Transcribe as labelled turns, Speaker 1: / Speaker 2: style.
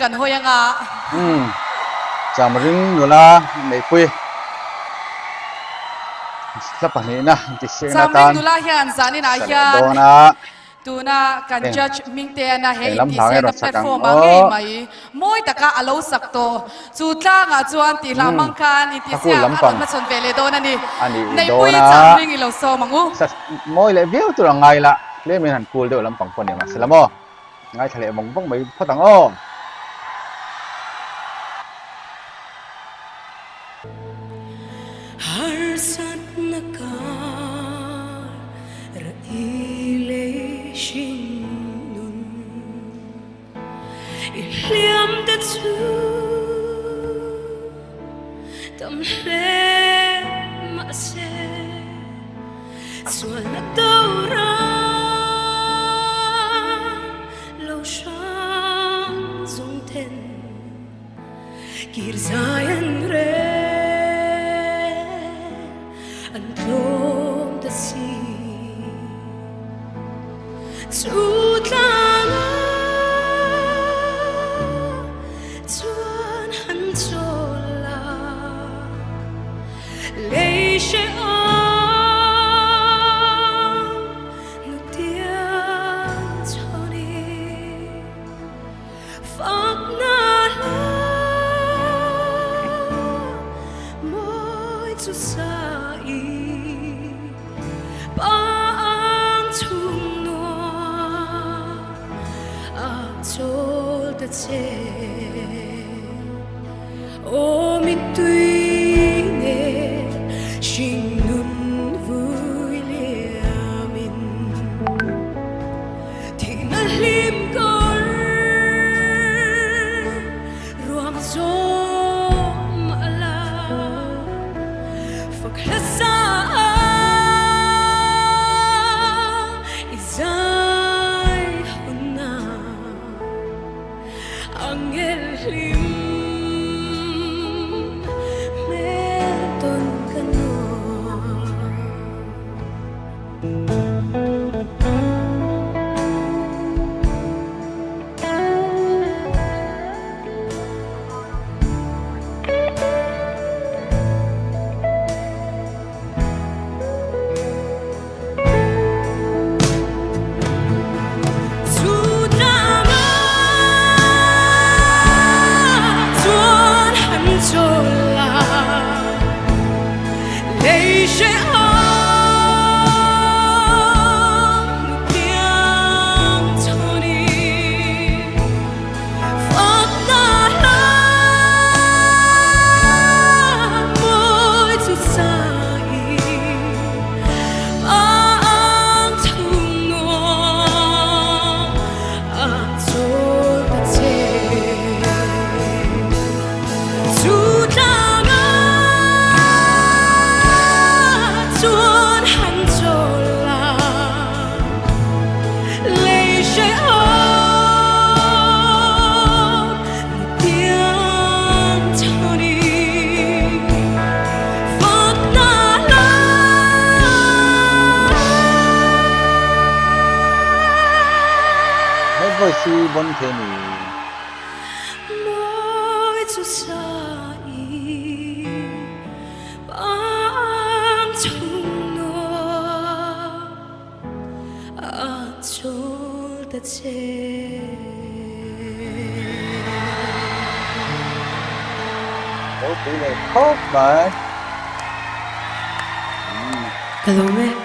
Speaker 1: กันหัวยังอ่ะ
Speaker 2: Chamring Nula nei pui lapa ni na ti se na
Speaker 1: Chamring
Speaker 2: tan
Speaker 1: Nula hian zanin a hian
Speaker 2: dona
Speaker 1: tuna kan judge mingte na he
Speaker 2: lam
Speaker 1: ti
Speaker 2: thang
Speaker 1: se
Speaker 2: e
Speaker 1: na
Speaker 2: ro sakang
Speaker 1: platform a ngei mai moi taka alo sakto chu tlanga chuan ti hlamang khan in ti sia aron ma chon vele dona ni nei pui Chamring ilo so mangu
Speaker 2: moi le viu tu ngai la le min han kul de lam pang pon ni ma selamo ngai thale mong bong mai phatang o
Speaker 3: har sat na ka ra ile shin nun iliam de chu tam hle ma se suan na dora lo shang zong ten kir zayan re Chuan han chola leishe ang nutiang choni fak na la moi chu sai che o mi tui ne shin nun vui liamin thì na lim cor ruam zo ala phak hasa Angel lim meton kano
Speaker 2: si bon the ni
Speaker 3: moi chu sai bang chung no a chol ta che
Speaker 2: có tỷ lệ khóc mà
Speaker 3: Kalome